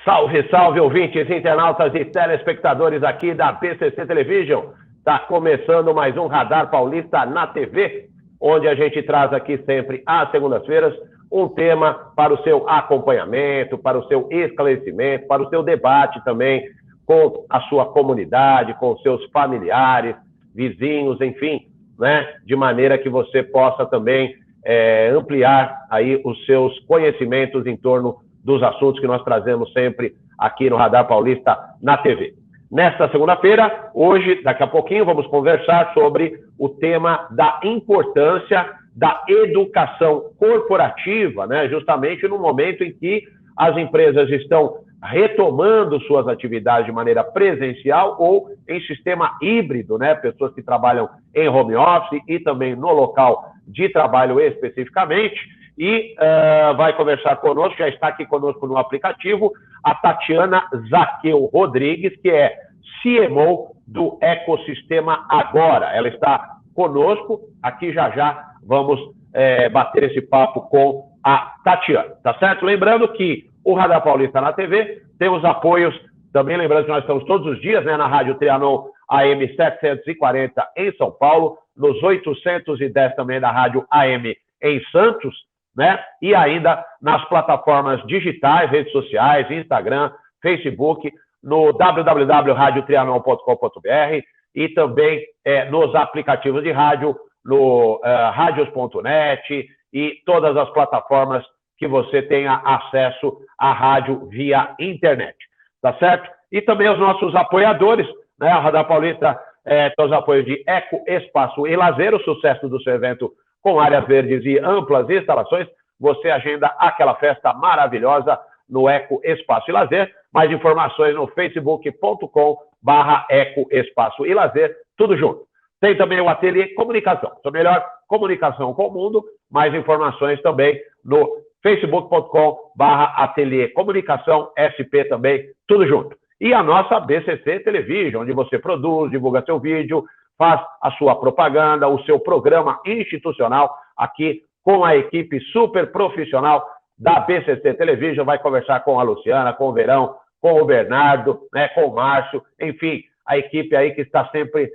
Salve, salve, ouvintes, internautas e telespectadores aqui da BCC Television. Está começando mais um Radar Paulista na TV, onde a gente traz aqui sempre, às segundas-feiras, um tema para o seu acompanhamento, para o seu esclarecimento, para o seu debate também com a sua comunidade, com os seus familiares, vizinhos, enfim, né? De maneira que você possa também ampliar aí os seus conhecimentos em torno dos assuntos que nós trazemos sempre aqui no Radar Paulista na TV. Nesta segunda-feira, hoje, daqui a pouquinho, vamos conversar sobre o tema da importância da educação corporativa, né? Justamente no momento em que as empresas estão retomando suas atividades de maneira presencial ou em sistema híbrido, né? Pessoas que trabalham em home office e também no local de trabalho especificamente. E vai conversar conosco, já está aqui conosco no aplicativo, a Tatiana Zaqueu Rodrigues, que é CMO do Ecossistema Agora. Ela está conosco, aqui já vamos bater esse papo com a Tatiana, tá certo? Lembrando que o Radar Paulista na TV tem os apoios, também lembrando que nós estamos todos os dias, né, na Rádio Trianon AM 740 em São Paulo, nos 810 também da Rádio AM em Santos, né? E ainda nas plataformas digitais, redes sociais, Instagram, Facebook, no www.radiotrianon.com.br e também nos aplicativos de rádio, no radios.net e todas as plataformas que você tenha acesso à rádio via internet, tá certo? E também os nossos apoiadores, né? A Radar Paulista tem os apoios de Eco Espaço e Lazer, o sucesso do seu evento com áreas verdes e amplas instalações. Você agenda aquela festa maravilhosa no Eco Espaço e Lazer. Mais informações no facebook.com/Eco Espaço e Lazer, tudo junto. Tem também o Ateliê Comunicação, a melhor comunicação com o mundo. Mais informações também no facebook.com/Ateliê Comunicação, SP também, tudo junto. E a nossa BCC Television, onde você produz, divulga seu vídeo, faz a sua propaganda, o seu programa institucional aqui com a equipe super profissional da BCC Television. Vai conversar com a Luciana, com o Verão, com o Bernardo, né, com o Márcio, enfim, a equipe aí que está sempre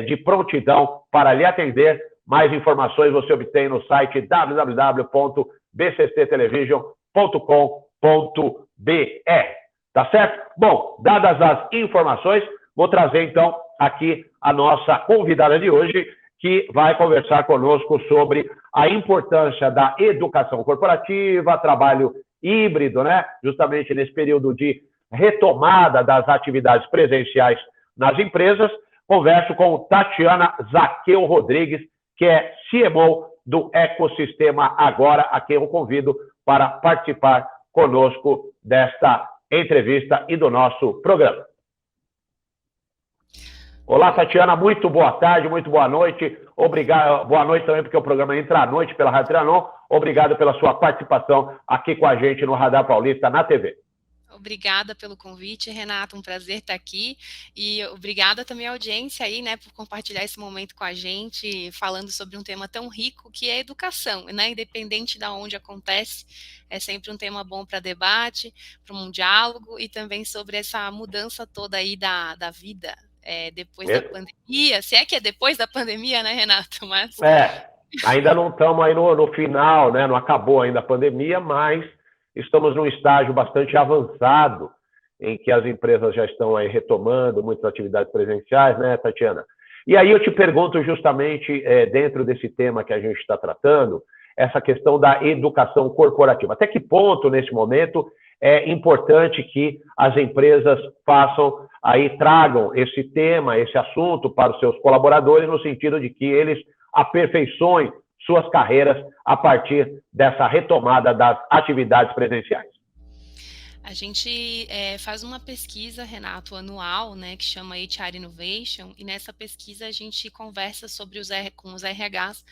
de prontidão para lhe atender. Mais informações você obtém no site www.bcctelevision.com.br. Tá certo? Bom, dadas as informações, vou trazer então aqui a nossa convidada de hoje, que vai conversar conosco sobre a importância da educação corporativa, trabalho híbrido, né? Justamente nesse período de retomada das atividades presenciais nas empresas. Converso com Tatiana Zaqueu Rodrigues, que é CMO do Ecossistema Agora, a quem eu convido para participar conosco desta entrevista e do nosso programa. Olá, Tatiana, muito boa tarde, muito boa noite. Obrigado, boa noite também, porque o programa entra à noite pela Rádio Trianon. Obrigado pela sua participação aqui com a gente no Radar Paulista na TV. Obrigada pelo convite, Renato, um prazer estar aqui, e obrigada também à audiência aí, né, por compartilhar esse momento com a gente, falando sobre um tema tão rico que é a educação, né, independente de onde acontece, é sempre um tema bom para debate, para um diálogo, e também sobre essa mudança toda aí da vida, depois da pandemia, se é que é depois da pandemia, né, Renato? Mas... ainda não estamos aí no final, né, não acabou ainda a pandemia, mas estamos num estágio bastante avançado em que as empresas já estão aí retomando muitas atividades presenciais, né, Tatiana? E aí eu te pergunto justamente, dentro desse tema que a gente está tratando, essa questão da educação corporativa. Até que ponto, nesse momento, é importante que as empresas tragam esse tema, esse assunto para os seus colaboradores, no sentido de que eles aperfeiçoem suas carreiras a partir dessa retomada das atividades presenciais? A gente faz uma pesquisa, Renato, anual, né, que chama HR Innovation, e nessa pesquisa a gente conversa com os RHs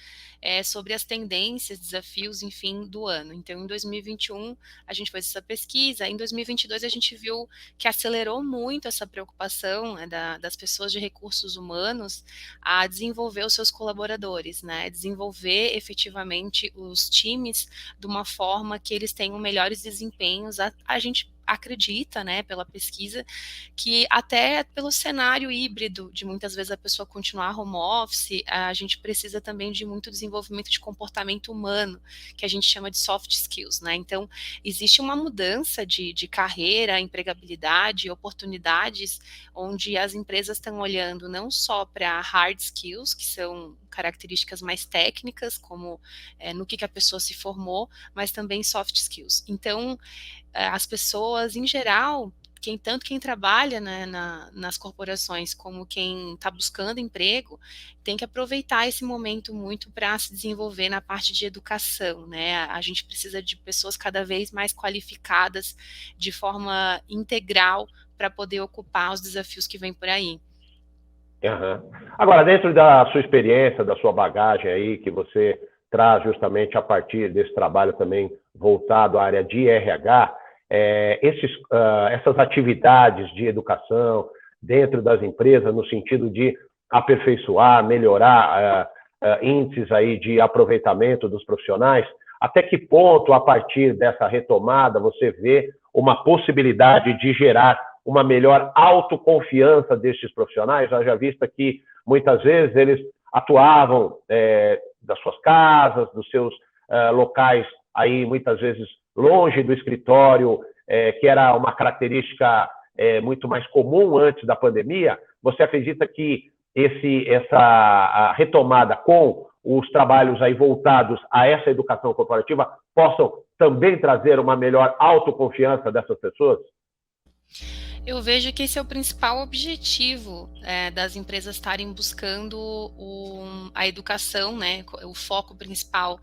sobre as tendências, desafios, enfim, do ano. Então, em 2021, a gente fez essa pesquisa. Em 2022, a gente viu que acelerou muito essa preocupação, né, das pessoas de recursos humanos a desenvolver os seus colaboradores, né, desenvolver efetivamente os times de uma forma que eles tenham melhores desempenhos. A gente acredita, né, pela pesquisa, que até pelo cenário híbrido, de muitas vezes a pessoa continuar home office, a gente precisa também de muito desenvolvimento de comportamento humano, que a gente chama de soft skills, né? Então, existe uma mudança de carreira, empregabilidade, oportunidades, onde as empresas estão olhando não só para hard skills, que são características mais técnicas, como no que a pessoa se formou, mas também soft skills. Então, as pessoas, em geral, tanto quem trabalha, né, nas corporações como quem está buscando emprego, tem que aproveitar esse momento muito para se desenvolver na parte de educação, né? A gente precisa de pessoas cada vez mais qualificadas de forma integral para poder ocupar os desafios que vêm por aí. Uhum. Agora, dentro da sua experiência, da sua bagagem aí, que você traz justamente a partir desse trabalho também voltado à área de RH, essas atividades de educação dentro das empresas, no sentido de aperfeiçoar, melhorar índices aí de aproveitamento dos profissionais, até que ponto, a partir dessa retomada, você vê uma possibilidade de gerar uma melhor autoconfiança destes profissionais? Haja vista que, muitas vezes, eles atuavam das suas casas, dos seus locais, aí muitas vezes longe do escritório, que era uma característica muito mais comum antes da pandemia. Você acredita que essa retomada com os trabalhos aí voltados a essa educação corporativa possam também trazer uma melhor autoconfiança dessas pessoas? Eu vejo que esse é o principal objetivo das empresas estarem buscando a educação, né? O foco principal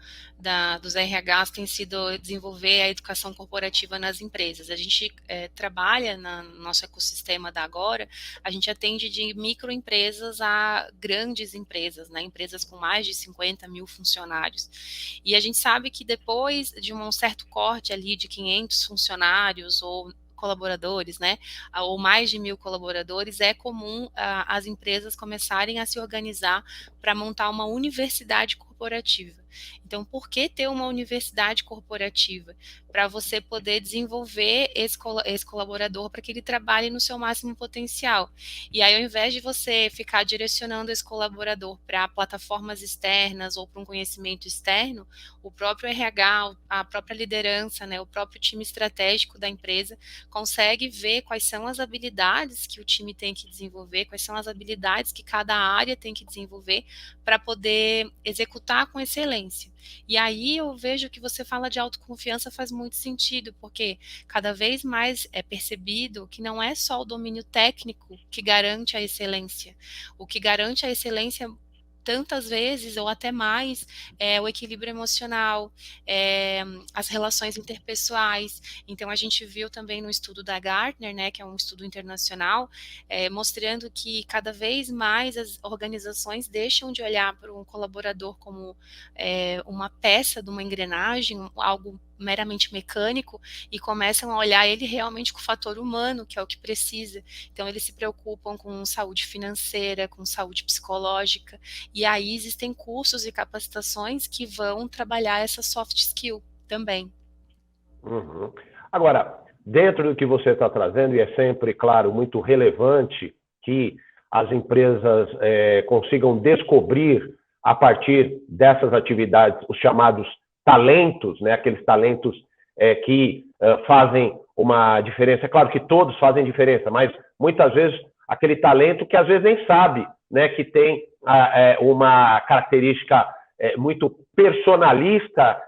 dos RHs tem sido desenvolver a educação corporativa nas empresas. A gente trabalha no nosso ecossistema da Agora, a gente atende de microempresas a grandes empresas, né? Empresas com mais de 50 mil funcionários. E a gente sabe que depois de um certo corte ali de 500 funcionários ou colaboradores, né, ou mais de 1.000 colaboradores, é comum as empresas começarem a se organizar para montar uma universidade corporativa. Então, por que ter uma universidade corporativa? Para você poder desenvolver esse colaborador para que ele trabalhe no seu máximo potencial. E aí, ao invés de você ficar direcionando esse colaborador para plataformas externas ou para um conhecimento externo, o próprio RH, a própria liderança, né, o próprio time estratégico da empresa consegue ver quais são as habilidades que o time tem que desenvolver, quais são as habilidades que cada área tem que desenvolver para poder executar com excelência. E aí eu vejo que você fala de autoconfiança faz muito sentido, porque cada vez mais é percebido que não é só o domínio técnico que garante a excelência. O que garante a excelência tantas vezes, ou até mais, o equilíbrio emocional, as relações interpessoais. Então, a gente viu também no estudo da Gartner, né, que é um estudo internacional, mostrando que cada vez mais as organizações deixam de olhar para um colaborador como uma peça de uma engrenagem, algo meramente mecânico, e começam a olhar ele realmente com o fator humano, que é o que precisa. Então, eles se preocupam com saúde financeira, com saúde psicológica, e aí existem cursos e capacitações que vão trabalhar essa soft skill também. Uhum. Agora, dentro do que você está trazendo, e é sempre, claro, muito relevante que as empresas consigam descobrir, a partir dessas atividades, os chamados talentos, né? Aqueles talentos que fazem uma diferença. É claro que todos fazem diferença, mas muitas vezes aquele talento que às vezes nem sabe, né, que tem uma característica muito personalista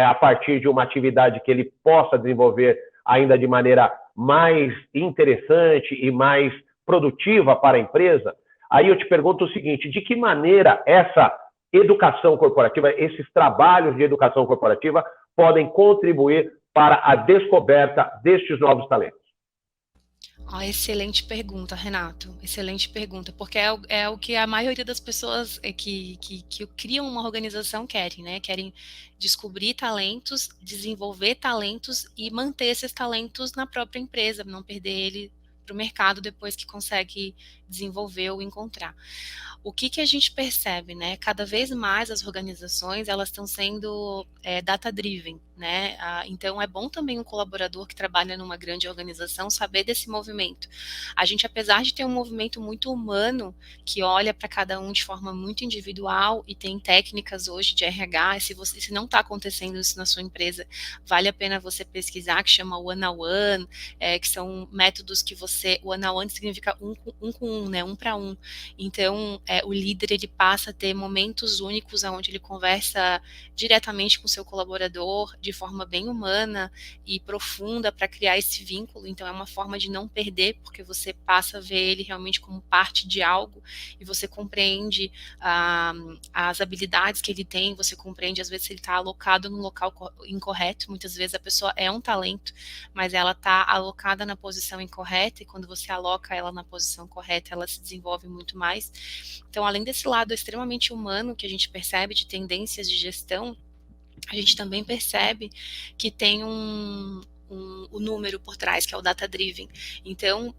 a partir de uma atividade que ele possa desenvolver ainda de maneira mais interessante e mais produtiva para a empresa. Aí eu te pergunto o seguinte: de que maneira essa educação corporativa, esses trabalhos de educação corporativa podem contribuir para a descoberta destes novos talentos? Excelente pergunta, Renato. Excelente pergunta, porque é o que a maioria das pessoas que criam uma organização querem, né? Querem descobrir talentos, desenvolver talentos e manter esses talentos na própria empresa, não perder ele para o mercado depois que consegue desenvolver ou encontrar. O que a gente percebe, né? Cada vez mais as organizações, elas estão sendo data-driven, né? Então, é bom também um colaborador que trabalha numa grande organização saber desse movimento. A gente, apesar de ter um movimento muito humano, que olha para cada um de forma muito individual e tem técnicas hoje de RH, se não está acontecendo isso na sua empresa, vale a pena você pesquisar, que chama one-on-one, que são métodos que você... One-on-one significa um com um, né? Um para um. Então, o líder, ele passa a ter momentos únicos onde ele conversa diretamente com o seu colaborador de forma bem humana e profunda para criar esse vínculo. Então, é uma forma de não perder, porque você passa a ver ele realmente como parte de algo e você compreende as habilidades que ele tem, você compreende, às vezes, se ele está alocado no local incorreto. Muitas vezes a pessoa é um talento, mas ela está alocada na posição incorreta, e quando você aloca ela na posição correta, ela se desenvolve muito mais. Então, além desse lado extremamente humano que a gente percebe de tendências de gestão, a gente também percebe que tem o número por trás, que é o data-driven. Então,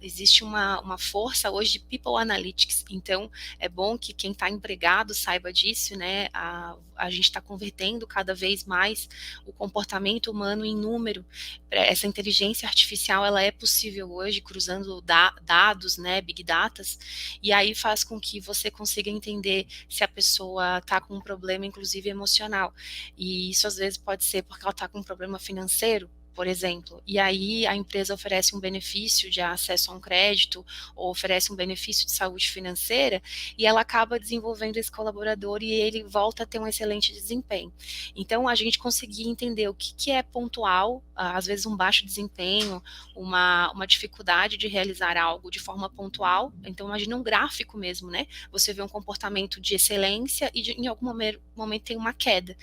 existe uma força hoje de people analytics. Então, é bom que quem está empregado saiba disso, né? A gente está convertendo cada vez mais o comportamento humano em número. Essa inteligência artificial, ela é possível hoje, cruzando dados, né, big datas, e aí faz com que você consiga entender se a pessoa está com um problema, inclusive emocional. E isso, às vezes, pode ser porque ela está com um problema financeiro, por exemplo, e aí a empresa oferece um benefício de acesso a um crédito ou oferece um benefício de saúde financeira e ela acaba desenvolvendo esse colaborador e ele volta a ter um excelente desempenho. Então, a gente conseguir entender o que é pontual, às vezes um baixo desempenho, uma dificuldade de realizar algo de forma pontual. Então, imagina um gráfico mesmo, né? Você vê um comportamento de excelência e em algum momento tem uma queda.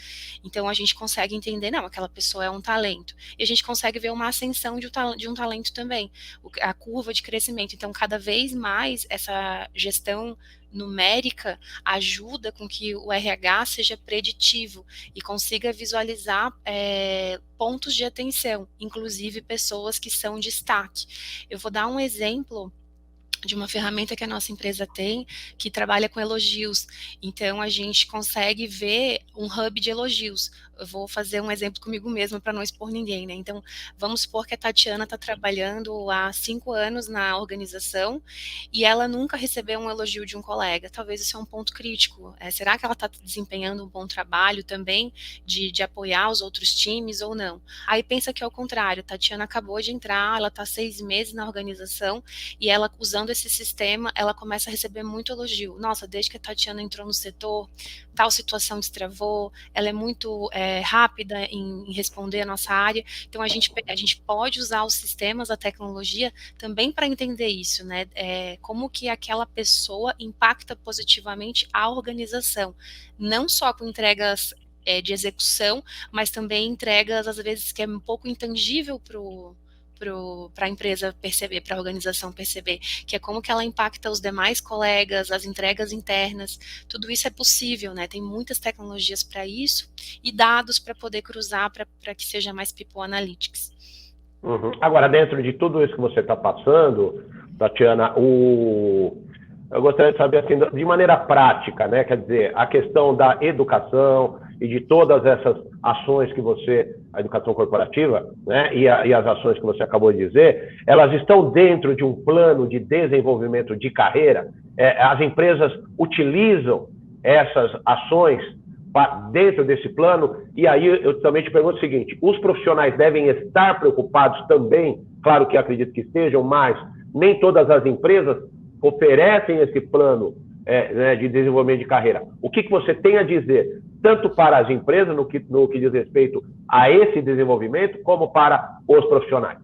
Então, a gente consegue entender, não, aquela pessoa é um talento. E a gente consegue ver uma ascensão de um talento também, a curva de crescimento. Então, cada vez mais essa gestão numérica ajuda com que o RH seja preditivo e consiga visualizar pontos de atenção, inclusive pessoas que são destaque. Eu vou dar um exemplo de uma ferramenta que a nossa empresa tem, que trabalha com elogios. Então, a gente consegue ver um hub de elogios. Eu vou fazer um exemplo comigo mesma para não expor ninguém, né? Então, vamos supor que a Tatiana está trabalhando há 5 anos na organização e ela nunca recebeu um elogio de um colega. Talvez isso é um ponto crítico. Será que ela está desempenhando um bom trabalho também de apoiar os outros times ou não? Aí pensa que é o contrário. A Tatiana acabou de entrar, ela está 6 meses na organização e ela, usando esse sistema, ela começa a receber muito elogio. Nossa, desde que a Tatiana entrou no setor, tal situação destravou, ela é muito rápida em responder a nossa área. Então, a gente pode usar os sistemas, a tecnologia, também para entender isso, né? Como que aquela pessoa impacta positivamente a organização, não só com entregas de execução, mas também entregas, às vezes, que é um pouco intangível para a empresa perceber, para a organização perceber, que é como que ela impacta os demais colegas, as entregas internas. Tudo isso é possível, né? Tem muitas tecnologias para isso e dados para poder cruzar para que seja mais people analytics. Uhum. Agora, dentro de tudo isso que você está passando, Tatiana, eu gostaria de saber, assim, de maneira prática, né? Quer dizer, a questão da educação e de todas essas ações que você, a educação corporativa, né? E as ações que você acabou de dizer, elas estão dentro de um plano de desenvolvimento de carreira? As empresas utilizam essas ações dentro desse plano? E aí eu também te pergunto o seguinte: os profissionais devem estar preocupados também? Claro que acredito que estejam, mas nem todas as empresas oferecem esse plano né, de desenvolvimento de carreira. O que você tem a dizer, tanto para as empresas, no que diz respeito a esse desenvolvimento, como para os profissionais?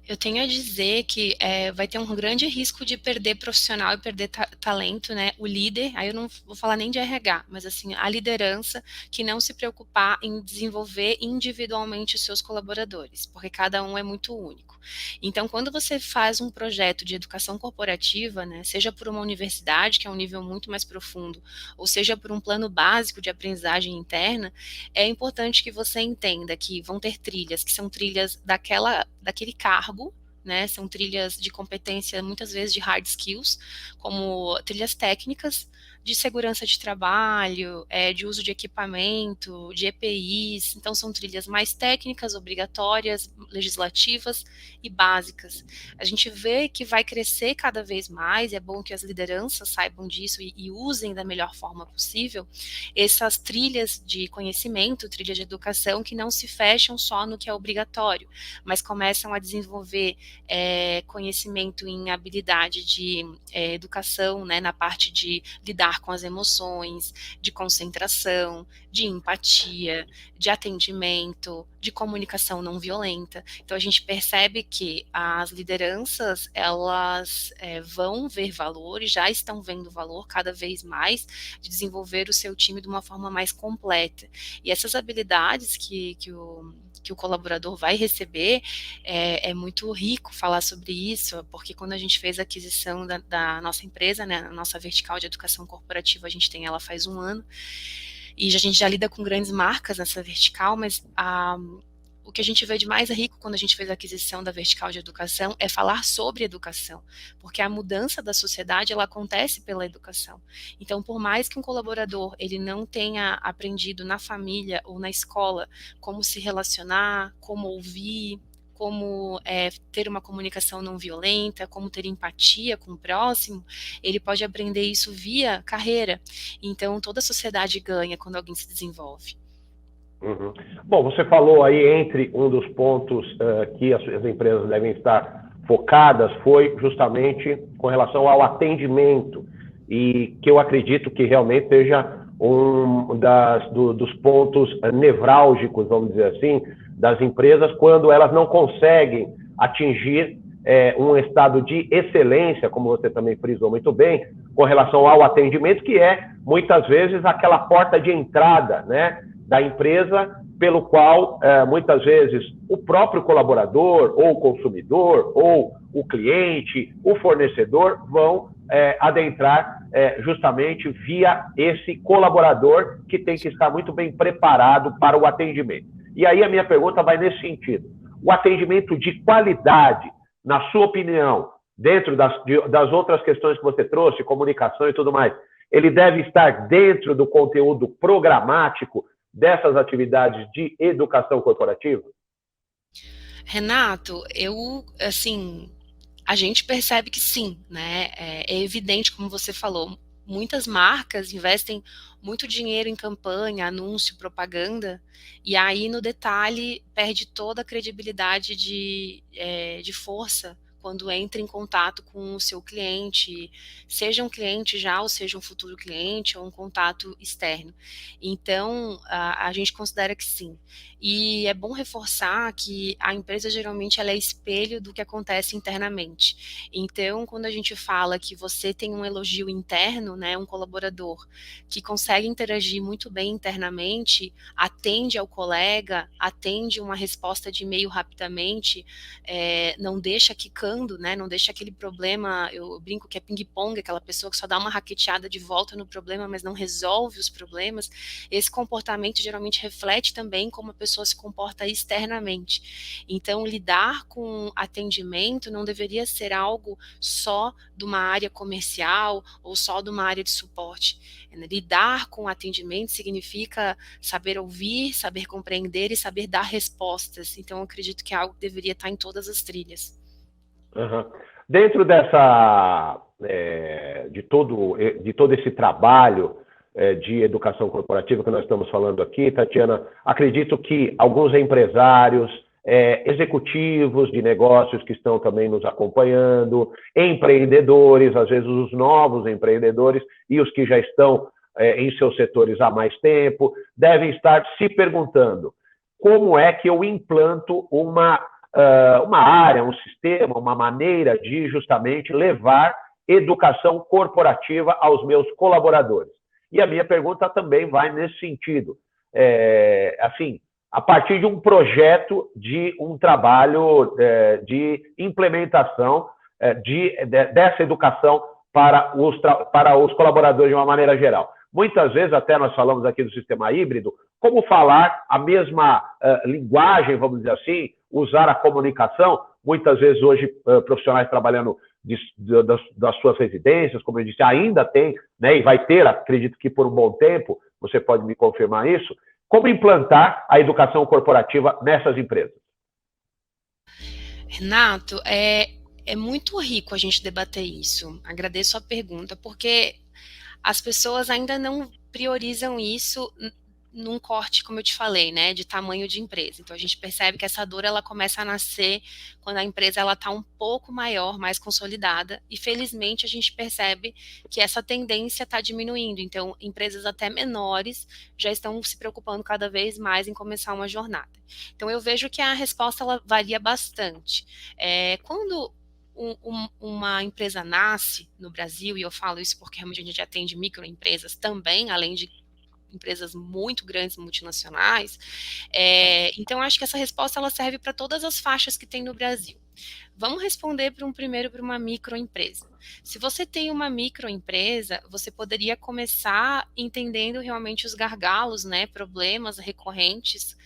Eu tenho a dizer que vai ter um grande risco de perder profissional e perder talento, né? O líder, aí eu não vou falar nem de RH, mas assim, a liderança que não se preocupar em desenvolver individualmente os seus colaboradores, porque cada um é muito único. Então, quando você faz um projeto de educação corporativa, né, seja por uma universidade, que é um nível muito mais profundo, ou seja por um plano básico de aprendizagem interna, é importante que você entenda que vão ter trilhas, que são trilhas daquele cargo, né? São trilhas de competência, muitas vezes de hard skills, como trilhas técnicas, de segurança de trabalho, de uso de equipamento, de EPIs. Então, são trilhas mais técnicas, obrigatórias, legislativas e básicas. A gente vê que vai crescer cada vez mais, é bom que as lideranças saibam disso e usem da melhor forma possível essas trilhas de conhecimento, trilhas de educação, que não se fecham só no que é obrigatório, mas começam a desenvolver conhecimento em habilidade de educação, né, na parte de lidar com as emoções, de concentração, de empatia, de atendimento, de comunicação não violenta. Então a gente percebe que as lideranças, elas vão ver valor e já estão vendo valor cada vez mais de desenvolver o seu time de uma forma mais completa. E essas habilidades que o colaborador vai receber, é muito rico falar sobre isso, porque quando a gente fez a aquisição da nossa empresa, né, a nossa vertical de educação corporativa, a gente tem ela faz 1 ano, e a gente já lida com grandes marcas nessa vertical, mas o que a gente vê de mais rico quando a gente fez a aquisição da vertical de educação é falar sobre educação, porque a mudança da sociedade, ela acontece pela educação. Então, por mais que um colaborador ele não tenha aprendido na família ou na escola como se relacionar, como ouvir, como ter uma comunicação não violenta, como ter empatia com o próximo, ele pode aprender isso via carreira. Então, toda a sociedade ganha quando alguém se desenvolve. Uhum. Bom, você falou aí, entre um dos pontos que as empresas devem estar focadas foi justamente com relação ao atendimento, e que eu acredito que realmente seja dos pontos nevrálgicos, vamos dizer assim, das empresas, quando elas não conseguem atingir um estado de excelência, como você também frisou muito bem, com relação ao atendimento, que é, muitas vezes, aquela porta de entrada, né, da empresa, pelo qual, muitas vezes, o próprio colaborador, ou o consumidor, ou o cliente, o fornecedor, vão adentrar justamente via esse colaborador, que tem que estar muito bem preparado para o atendimento. E aí a minha pergunta vai nesse sentido. O atendimento de qualidade, na sua opinião, dentro das outras questões que você trouxe, comunicação e tudo mais, ele deve estar dentro do conteúdo programático dessas atividades de educação corporativa? Renato, a gente percebe que sim, né? É evidente, como você falou, muitas marcas investem muito dinheiro em campanha, anúncio, propaganda, e aí no detalhe perde toda a credibilidade de força quando entra em contato com o seu cliente, seja um cliente já ou seja um futuro cliente ou um contato externo. Então, a gente considera que sim. E é bom reforçar que a empresa geralmente ela é espelho do que acontece internamente. Então, quando a gente fala que você tem um elogio interno, né, um colaborador que consegue interagir muito bem internamente, atende ao colega, atende uma resposta de e-mail rapidamente, não deixa quicando, né, não deixa aquele problema, eu brinco que é ping-pong, aquela pessoa que só dá uma raqueteada de volta no problema, mas não resolve os problemas. Esse comportamento geralmente reflete também como a pessoa se comporta externamente. Então, lidar com atendimento não deveria ser algo só de uma área comercial ou só de uma área de suporte. Lidar com atendimento significa saber ouvir, saber compreender e saber dar respostas. Então, eu acredito que é algo que deveria estar em todas as trilhas. Uhum. Dentro dessa, de todo esse trabalho de educação corporativa que nós estamos falando aqui, Tatiana, acredito que alguns empresários, executivos de negócios que estão também nos acompanhando, empreendedores, às vezes os novos empreendedores e os que já estão em seus setores há mais tempo, devem estar se perguntando: como é que eu implanto uma área, um sistema, uma maneira de justamente levar educação corporativa aos meus colaboradores? E a minha pergunta também vai nesse sentido. Assim, a partir de um projeto, de um trabalho de implementação dessa educação para os colaboradores de uma maneira geral. Muitas vezes, até nós falamos aqui do sistema híbrido, como falar a mesma linguagem, vamos dizer assim, usar a comunicação muitas vezes hoje profissionais trabalhando das suas residências, como eu disse, ainda tem, né, e vai ter, acredito que por um bom tempo, você pode me confirmar isso, como implantar a educação corporativa nessas empresas? Renato, é muito rico a gente debater isso. Agradeço a pergunta, porque as pessoas ainda não priorizam isso num corte, como eu te falei, né, de tamanho de empresa. Então a gente percebe que essa dor ela começa a nascer quando a empresa ela está um pouco maior, mais consolidada, e felizmente a gente percebe que essa tendência está diminuindo. Então empresas até menores já estão se preocupando cada vez mais em começar uma jornada. Então eu vejo que a resposta ela varia bastante. Quando uma empresa nasce no Brasil, e eu falo isso porque realmente a gente atende microempresas também, além de empresas muito grandes, multinacionais, então acho que essa resposta ela serve para todas as faixas que tem no Brasil. Vamos responder primeiro para uma microempresa. Se você tem uma microempresa, você poderia começar entendendo realmente os gargalos, né, problemas recorrentes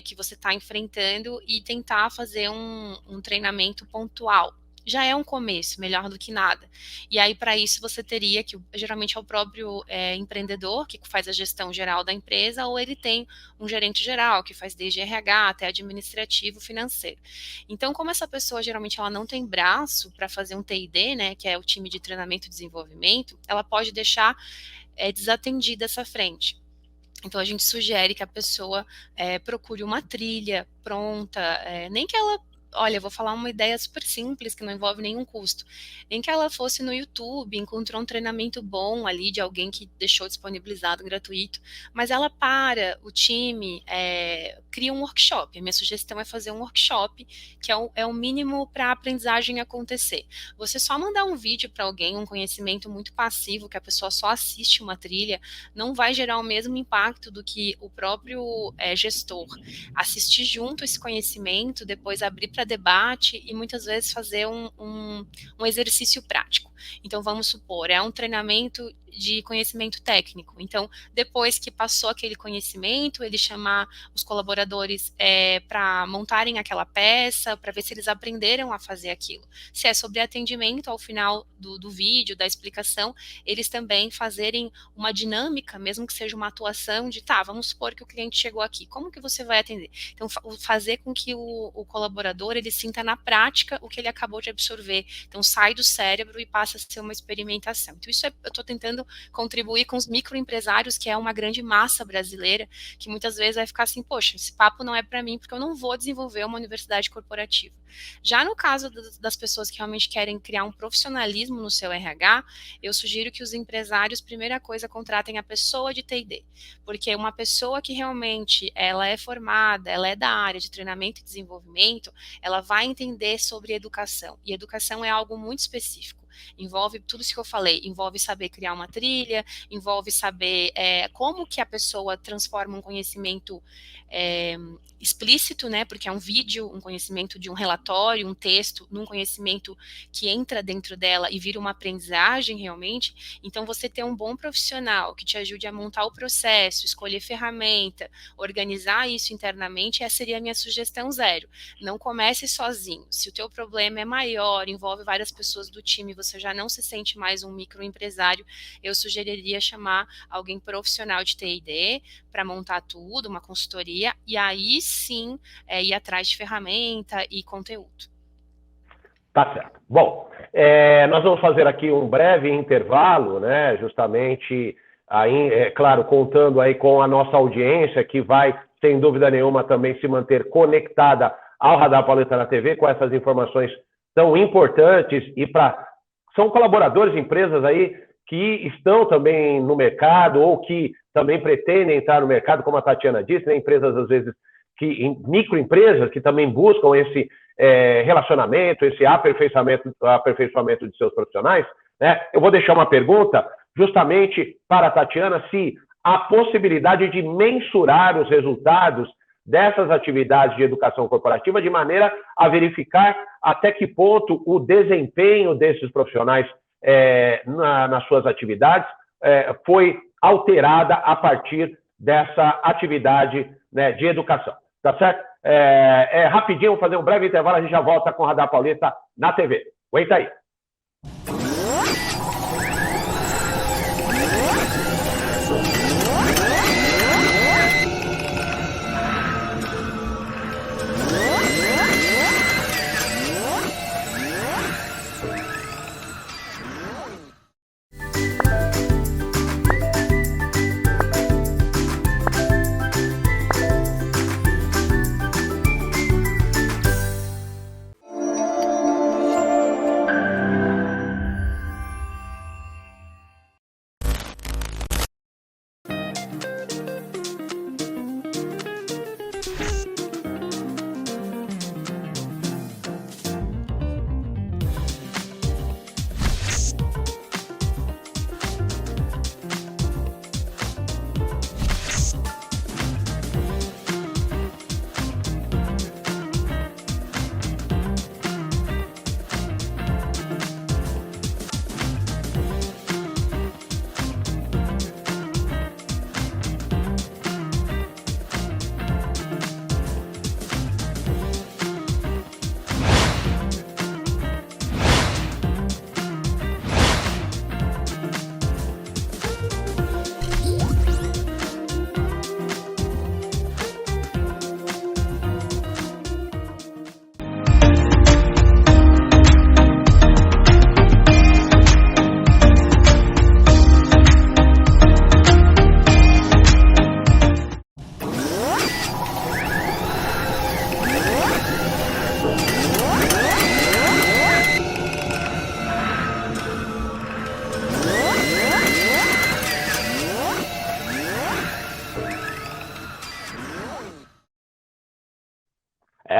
que você está enfrentando e tentar fazer um treinamento pontual. Já é um começo, melhor do que nada. E aí, para isso, você teria que, geralmente é o próprio empreendedor que faz a gestão geral da empresa, ou ele tem um gerente geral que faz desde RH até administrativo, financeiro. Então, como essa pessoa geralmente ela não tem braço para fazer um TID, né, que é o time de treinamento e desenvolvimento, ela pode deixar desatendida essa frente. Então, a gente sugere que a pessoa procure uma trilha pronta, nem que ela... Olha, eu vou falar uma ideia super simples, que não envolve nenhum custo. Nem que ela fosse no YouTube, encontrou um treinamento bom ali de alguém que deixou disponibilizado gratuito, mas ela para o time, cria um workshop. A minha sugestão é fazer um workshop, que é o mínimo para a aprendizagem acontecer. Você só mandar um vídeo para alguém, um conhecimento muito passivo, que a pessoa só assiste uma trilha, não vai gerar o mesmo impacto do que o próprio gestor assistir junto esse conhecimento, depois abrir para debate e muitas vezes fazer um exercício prático. Então, vamos supor, é um treinamento de conhecimento técnico. Então, depois que passou aquele conhecimento, ele chamar os colaboradores para montarem aquela peça, para ver se eles aprenderam a fazer aquilo. Se é sobre atendimento, ao final do vídeo, da explicação, eles também fazerem uma dinâmica, mesmo que seja uma atuação de, vamos supor que o cliente chegou aqui, como que você vai atender? Então, fazer com que o colaborador, ele sinta na prática o que ele acabou de absorver. Então, sai do cérebro e passa a ser uma experimentação. Então, isso eu estou tentando contribuir com os microempresários, que é uma grande massa brasileira, que muitas vezes vai ficar assim, poxa, esse papo não é para mim, porque eu não vou desenvolver uma universidade corporativa. Já no caso das pessoas que realmente querem criar um profissionalismo no seu RH, eu sugiro que os empresários, primeira coisa, contratem a pessoa de TID, porque uma pessoa que realmente ela é formada, ela é da área de treinamento e desenvolvimento, ela vai entender sobre educação, e educação é algo muito específico. Envolve tudo isso que eu falei, envolve saber criar uma trilha, envolve saber como que a pessoa transforma um conhecimento explícito, né, porque é um vídeo, um conhecimento de um relatório, um texto, num conhecimento que entra dentro dela e vira uma aprendizagem realmente. Então, você ter um bom profissional que te ajude a montar o processo, escolher ferramenta, organizar isso internamente, essa seria a minha sugestão zero. Não comece sozinho. Se o teu problema é maior, envolve várias pessoas do time, você já não se sente mais um microempresário, eu sugeriria chamar alguém profissional de TID para montar tudo, uma consultoria, e aí sim ir atrás de ferramenta e conteúdo. Tá certo. Bom, nós vamos fazer aqui um breve intervalo, né? Justamente, aí, claro, contando aí com a nossa audiência, que vai, sem dúvida nenhuma, também se manter conectada ao Radar Paulista na TV, com essas informações tão importantes e são colaboradores de empresas aí que estão também no mercado ou que também pretendem entrar no mercado, como a Tatiana disse, né? Empresas, às vezes, microempresas que também buscam esse relacionamento, esse aperfeiçoamento de seus profissionais, né? Eu vou deixar uma pergunta justamente para a Tatiana, se há possibilidade de mensurar os resultados dessas atividades de educação corporativa de maneira a verificar até que ponto o desempenho desses profissionais nas suas atividades foi alterada a partir dessa atividade, né, de educação. tá certo? Rapidinho, vou fazer um breve intervalo, a gente já volta com o Radar Paulista na TV. Aguenta aí.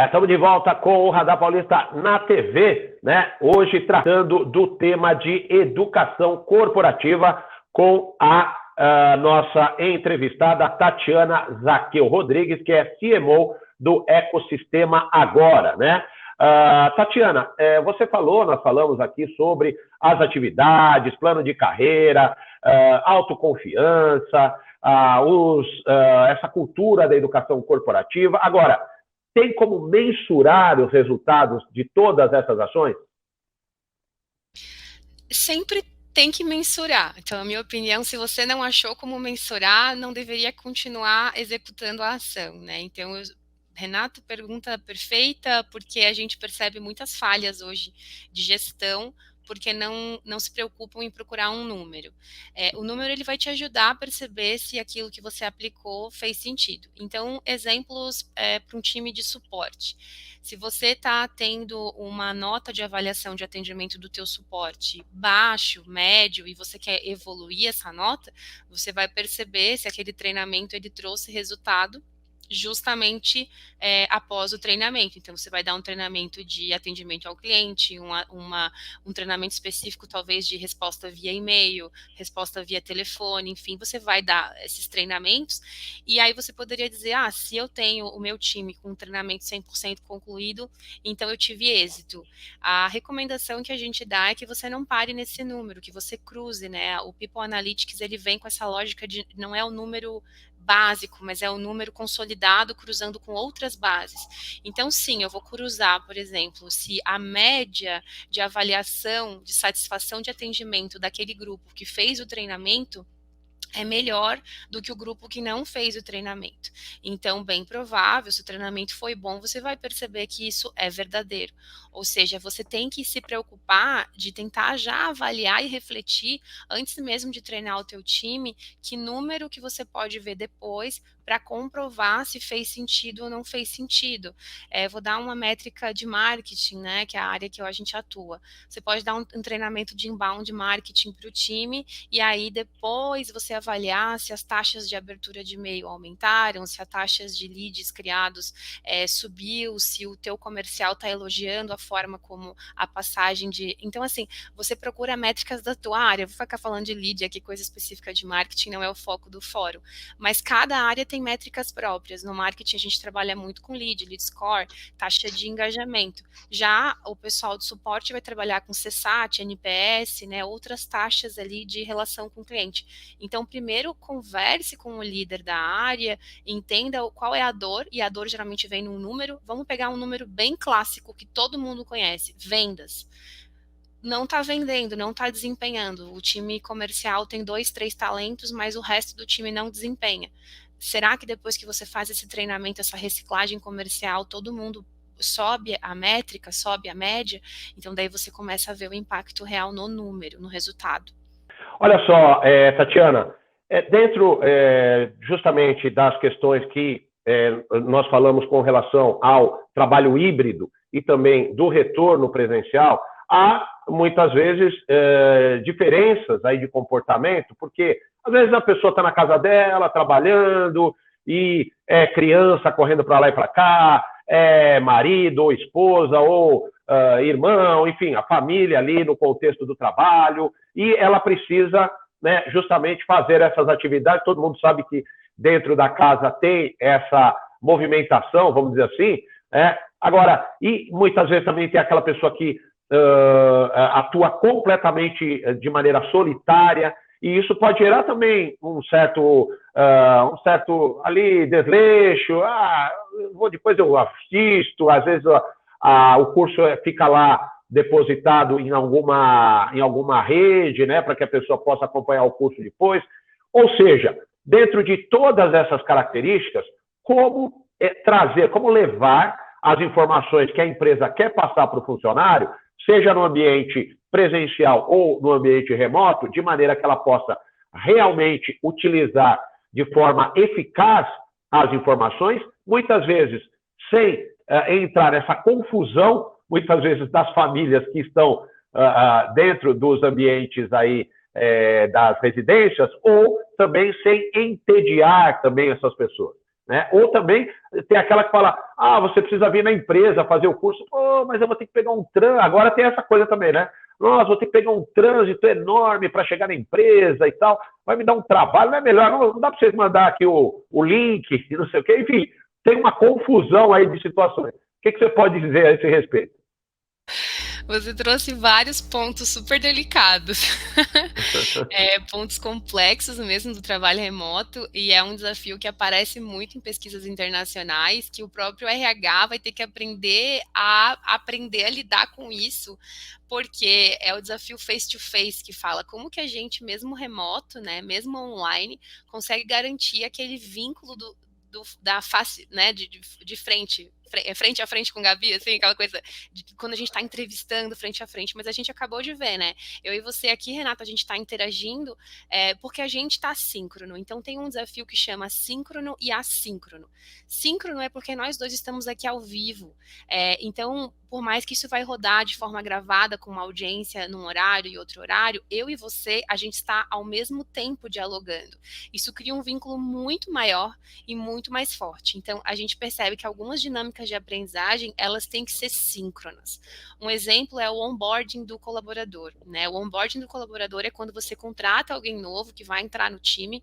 Estamos de volta com o Radar Paulista na TV, né? Hoje tratando do tema de educação corporativa com a nossa entrevistada Tatiana Zaqueu Rodrigues, que é CMO do Ecossistema Agora, né? Tatiana, nós falamos aqui sobre as atividades, plano de carreira, autoconfiança, essa cultura da educação corporativa. Agora, tem como mensurar os resultados de todas essas ações? Sempre tem que mensurar. Então, na minha opinião, se você não achou como mensurar, não deveria continuar executando a ação, né? Então, Renato, pergunta perfeita, porque a gente percebe muitas falhas hoje de gestão, porque não se preocupam em procurar um número. O número ele vai te ajudar a perceber se aquilo que você aplicou fez sentido. Então, exemplos para um time de suporte. Se você está tendo uma nota de avaliação de atendimento do teu suporte baixo, médio, e você quer evoluir essa nota, você vai perceber se aquele treinamento ele trouxe resultado justamente após o treinamento. Então, você vai dar um treinamento de atendimento ao cliente, um treinamento específico, talvez, de resposta via e-mail, resposta via telefone, enfim, você vai dar esses treinamentos, e aí você poderia dizer, se eu tenho o meu time com um treinamento 100% concluído, então eu tive êxito. A recomendação que a gente dá é que você não pare nesse número, que você cruze, né? O People Analytics, ele vem com essa lógica de, não é o número básico, mas é um número consolidado cruzando com outras bases. Então, sim, eu vou cruzar, por exemplo, se a média de avaliação de satisfação de atendimento daquele grupo que fez o treinamento é melhor do que o grupo que não fez o treinamento. Então, bem provável, se o treinamento foi bom, você vai perceber que isso é verdadeiro. Ou seja, você tem que se preocupar de tentar já avaliar e refletir, antes mesmo de treinar o teu time, que número que você pode ver depois para comprovar se fez sentido ou não fez sentido. Vou dar uma métrica de marketing, né, que é a área que a gente atua. Você pode dar um treinamento de inbound marketing para o time, e aí depois você avaliar se as taxas de abertura de e-mail aumentaram, se as taxas de leads criados subiu, se o teu comercial está elogiando a forma como a passagem de... Então, assim, você procura métricas da tua área. Vou ficar falando de lead aqui, coisa específica de marketing, não é o foco do fórum. Mas cada área tem métricas próprias. No marketing, a gente trabalha muito com lead score, taxa de engajamento. Já o pessoal do suporte vai trabalhar com CSAT, NPS, né, outras taxas ali de relação com o cliente. Então, primeiro, converse com o líder da área, entenda qual é a dor, e a dor geralmente vem num número. Vamos pegar um número bem clássico que todo mundo conhece: vendas. Não está vendendo, não está desempenhando. O time comercial tem 2, 3 talentos, mas o resto do time não desempenha. Será que depois que você faz esse treinamento, essa reciclagem comercial, todo mundo sobe a métrica, sobe a média? Então daí você começa a ver o impacto real no número, no resultado. Olha só, Tatiana, dentro justamente das questões que nós falamos com relação ao trabalho híbrido e também do retorno presencial, há muitas vezes diferenças aí de comportamento, porque às vezes a pessoa está na casa dela, trabalhando, e é criança correndo para lá e para cá, é marido ou esposa ou irmão, enfim, a família ali no contexto do trabalho, e ela precisa, né, justamente fazer essas atividades. Todo mundo sabe que dentro da casa tem essa movimentação, vamos dizer assim, né? Agora, e muitas vezes também tem aquela pessoa que atua completamente de maneira solitária, e isso pode gerar também um certo ali desleixo. Depois eu assisto, às vezes o curso fica lá depositado em alguma rede, né, para que a pessoa possa acompanhar o curso depois. Ou seja, dentro de todas essas características, como trazer, como levar as informações que a empresa quer passar para o funcionário, seja no ambiente presencial ou no ambiente remoto, de maneira que ela possa realmente utilizar de forma eficaz as informações, muitas vezes sem entrar nessa confusão, muitas vezes das famílias que estão dentro dos ambientes aí das residências, ou também sem entediar também essas pessoas. Né? Ou também tem aquela que fala, você precisa vir na empresa fazer o curso, mas eu vou ter que pegar um trânsito. Agora tem essa coisa também, né? Nossa, vou ter que pegar um trânsito enorme para chegar na empresa e tal, vai me dar um trabalho, não é melhor, não dá para vocês mandar aqui o link, não sei o quê, enfim, tem uma confusão aí de situações. O que você pode dizer a esse respeito? Você trouxe vários pontos super delicados, pontos complexos mesmo do trabalho remoto, e é um desafio que aparece muito em pesquisas internacionais, que o próprio RH vai ter que aprender a lidar com isso, porque é o desafio face-to-face que fala como que a gente, mesmo remoto, né, mesmo online, consegue garantir aquele vínculo da face, né, de frente a frente com o Gabi, assim, aquela coisa de quando a gente está entrevistando frente a frente, mas a gente acabou de ver, né? Eu e você aqui, Renata, a gente está interagindo porque a gente está síncrono. Então tem um desafio que chama síncrono e assíncrono. Síncrono é porque nós dois estamos aqui ao vivo. Então, por mais que isso vai rodar de forma gravada com uma audiência num horário e outro horário, eu e você, a gente está ao mesmo tempo dialogando. Isso cria um vínculo muito maior e muito mais forte. Então, a gente percebe que algumas dinâmicas de aprendizagem, elas têm que ser síncronas. Um exemplo é o onboarding do colaborador, né? O onboarding do colaborador é quando você contrata alguém novo que vai entrar no time,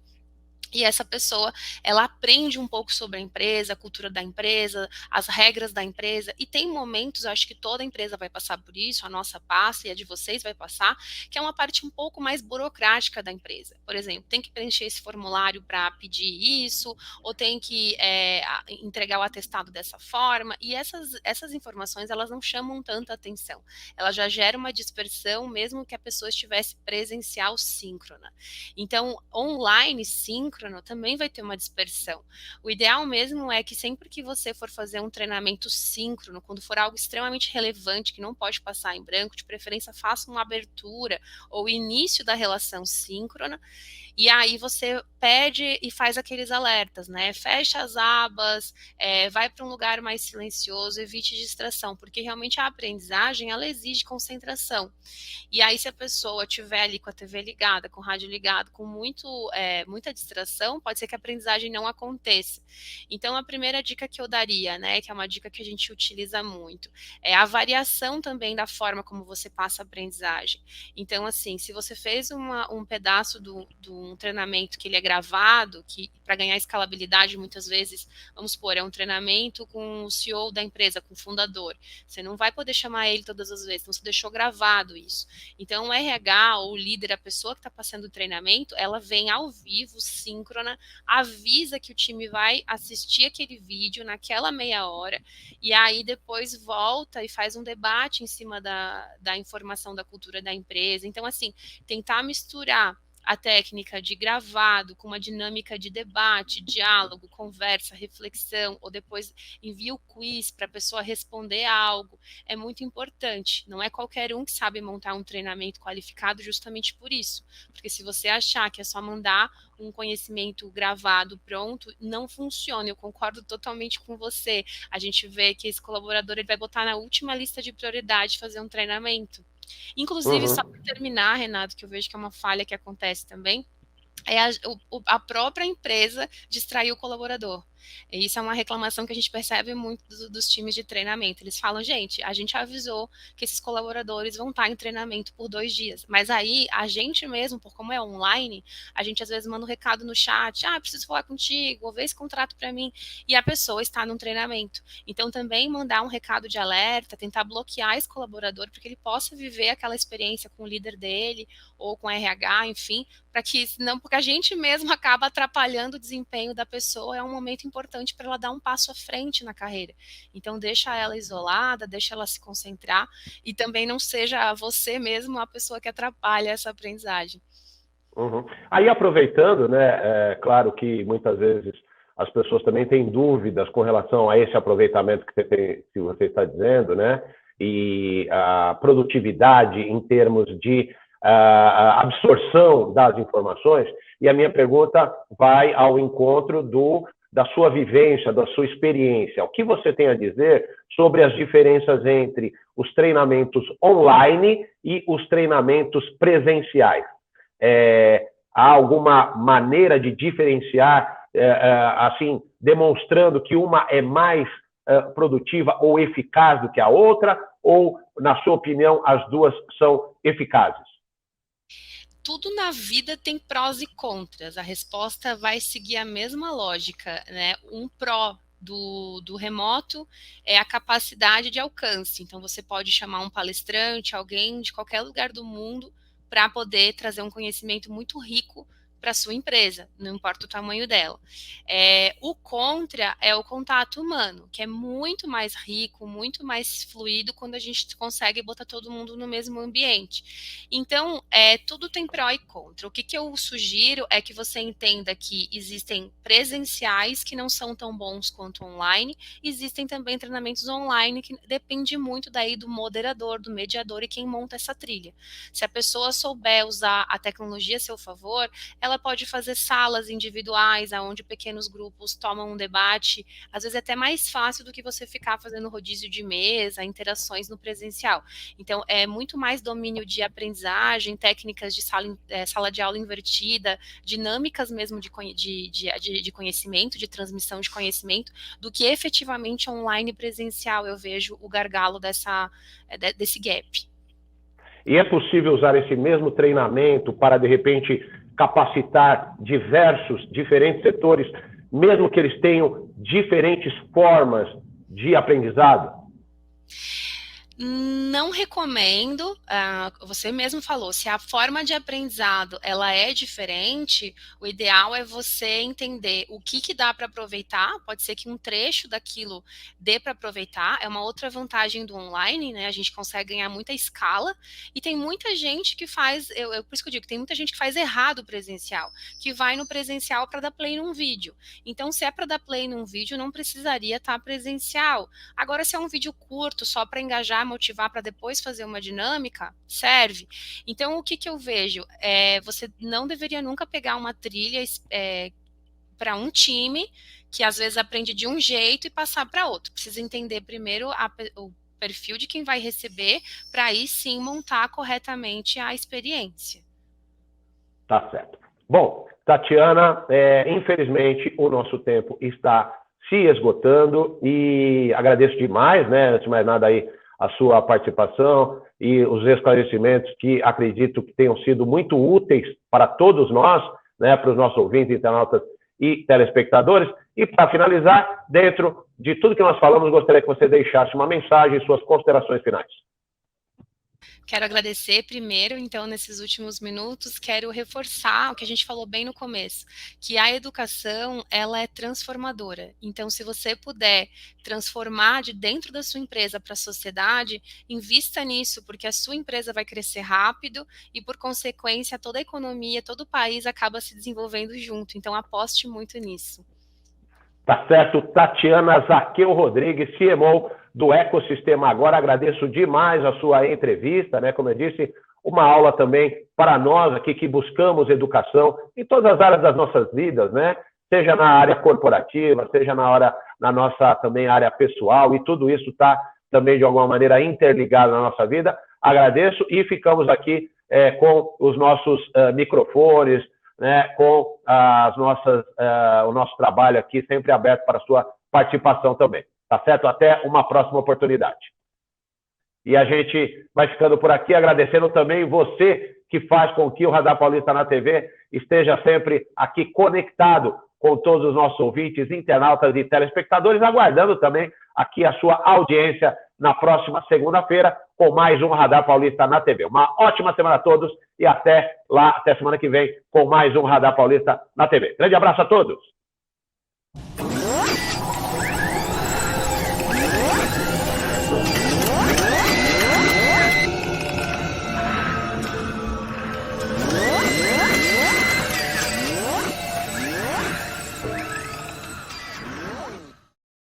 e essa pessoa, ela aprende um pouco sobre a empresa, a cultura da empresa, as regras da empresa, e tem momentos, acho que toda empresa vai passar por isso, a nossa passa e a de vocês vai passar, que é uma parte um pouco mais burocrática da empresa. Por exemplo, tem que preencher esse formulário para pedir isso, ou tem que entregar o atestado dessa forma, e essas informações, elas não chamam tanta atenção. Ela já gera uma dispersão, mesmo que a pessoa estivesse presencial síncrona. Então, online síncrono também vai ter uma dispersão. O ideal mesmo é que sempre que você for fazer um treinamento síncrono, quando for algo extremamente relevante, que não pode passar em branco, de preferência faça uma abertura ou início da relação síncrona, E aí você pede e faz aqueles alertas, né? Fecha as abas, vai para um lugar mais silencioso, evite distração, porque realmente a aprendizagem ela exige concentração. E aí, se a pessoa tiver ali com a TV ligada, com o rádio ligado, com muita distração, pode ser que a aprendizagem não aconteça. Então, a primeira dica que eu daria, né, que é uma dica que a gente utiliza muito, é a variação também da forma como você passa a aprendizagem. Então, assim, se você fez um pedaço do um treinamento que ele é gravado, que para ganhar escalabilidade, muitas vezes, vamos supor, é um treinamento com o CEO da empresa, com o fundador. Você não vai poder chamar ele todas as vezes, então você deixou gravado isso. Então, o RH ou o líder, a pessoa que está passando o treinamento, ela vem ao vivo, síncrona, avisa que o time vai assistir aquele vídeo naquela meia hora, e aí depois volta e faz um debate em cima da informação da cultura da empresa. Então, assim, tentar misturar a técnica de gravado com uma dinâmica de debate, diálogo, conversa, reflexão, ou depois envia o quiz para a pessoa responder algo, é muito importante. Não é qualquer um que sabe montar um treinamento qualificado justamente por isso. Porque se você achar que é só mandar um conhecimento gravado pronto, não funciona. Eu concordo totalmente com você. A gente vê que esse colaborador ele vai botar na última lista de prioridade fazer um treinamento. Inclusive, só Uhum. para terminar, Renato, que eu vejo que é uma falha que acontece também, é a própria empresa distrair o colaborador. E isso é uma reclamação que a gente percebe muito dos times de treinamento. Eles falam, gente, a gente avisou que esses colaboradores vão estar em treinamento por 2 dias. Mas aí, a gente mesmo, por como é online, a gente às vezes manda um recado no chat, preciso falar contigo, vou ver esse contrato para mim. E a pessoa está num treinamento. Então, também mandar um recado de alerta, tentar bloquear esse colaborador, para que ele possa viver aquela experiência com o líder dele, ou com o RH, enfim, para que, não, porque a gente mesmo acaba atrapalhando o desempenho da pessoa, é um momento importante para ela dar um passo à frente na carreira. Então, deixa ela isolada, deixa ela se concentrar, e também não seja você mesmo a pessoa que atrapalha essa aprendizagem. Uhum. Aí, aproveitando, né, é claro que muitas vezes as pessoas também têm dúvidas com relação a esse aproveitamento que você está dizendo, né, e a produtividade em termos de absorção das informações, e a minha pergunta vai ao encontro da sua vivência, da sua experiência. O que você tem a dizer sobre as diferenças entre os treinamentos online e os treinamentos presenciais? Há alguma maneira de diferenciar, assim, demonstrando que uma é mais produtiva ou eficaz do que a outra, ou, na sua opinião, as duas são eficazes? Tudo na vida tem prós e contras. A resposta vai seguir a mesma lógica, né? Um pró do remoto é a capacidade de alcance. Então, você pode chamar um palestrante, alguém de qualquer lugar do mundo, para poder trazer um conhecimento muito rico para a sua empresa, não importa o tamanho dela. O contra é o contato humano, que é muito mais rico, muito mais fluido quando a gente consegue botar todo mundo no mesmo ambiente. Então, tudo tem pró e contra. O que eu sugiro é que você entenda que existem presenciais que não são tão bons quanto online, existem também treinamentos online que depende muito daí do moderador, do mediador e quem monta essa trilha. Se a pessoa souber usar a tecnologia a seu favor, ela pode fazer salas individuais, onde pequenos grupos tomam um debate, às vezes é até mais fácil do que você ficar fazendo rodízio de mesa, interações no presencial. Então, é muito mais domínio de aprendizagem, técnicas de sala de aula invertida, dinâmicas mesmo de conhecimento, de transmissão de conhecimento, do que efetivamente online presencial. Eu vejo o gargalo desse gap. E é possível usar esse mesmo treinamento para, de repente, capacitar diferentes setores, mesmo que eles tenham diferentes formas de aprendizado? Não recomendo, você mesmo falou, se a forma de aprendizado ela é diferente, o ideal é você entender o que dá para aproveitar, pode ser que um trecho daquilo dê para aproveitar, é uma outra vantagem do online, né? A gente consegue ganhar muita escala, e tem muita gente que faz, por isso que eu digo, tem muita gente que faz errado o presencial, que vai no presencial para dar play num vídeo. Então, se é para dar play num vídeo, não precisaria estar presencial. Agora, se é um vídeo curto, só para engajar motivar para depois fazer uma dinâmica, serve. Então, o que eu vejo? Você não deveria nunca pegar uma trilha para um time que às vezes aprende de um jeito e passar para outro. Precisa entender primeiro o perfil de quem vai receber, para aí sim montar corretamente a experiência. Tá certo. Bom, Tatiana, infelizmente o nosso tempo está se esgotando e agradeço demais, né, antes de mais nada aí, a sua participação e os esclarecimentos que acredito que tenham sido muito úteis para todos nós, né, para os nossos ouvintes, internautas e telespectadores. E para finalizar, dentro de tudo que nós falamos, gostaria que você deixasse uma mensagem e suas considerações finais. Quero agradecer primeiro, então, nesses últimos minutos, quero reforçar o que a gente falou bem no começo, que a educação, ela é transformadora. Então, se você puder transformar de dentro da sua empresa para a sociedade, invista nisso, porque a sua empresa vai crescer rápido e, por consequência, toda a economia, todo o país acaba se desenvolvendo junto. Então, aposte muito nisso. Tá certo, Tatiana Zaqueu Rodrigues, CMO do Ecossistema Agora. Agradeço demais a sua entrevista, né? Como eu disse, uma aula também para nós aqui que buscamos educação em todas as áreas das nossas vidas, né? Seja na área corporativa, seja na nossa também área pessoal, e tudo isso está também de alguma maneira interligado na nossa vida. Agradeço e ficamos aqui com os nossos microfones, né, com o nosso trabalho aqui sempre aberto para a sua participação também. Tá certo? Até uma próxima oportunidade. E a gente vai ficando por aqui, agradecendo também você que faz com que o Radar Paulista na TV esteja sempre aqui conectado com todos os nossos ouvintes, internautas e telespectadores, aguardando também aqui a sua audiência na próxima segunda-feira com mais um Radar Paulista na TV. Uma ótima semana a todos e até semana que vem com mais um Radar Paulista na TV. Grande abraço a todos!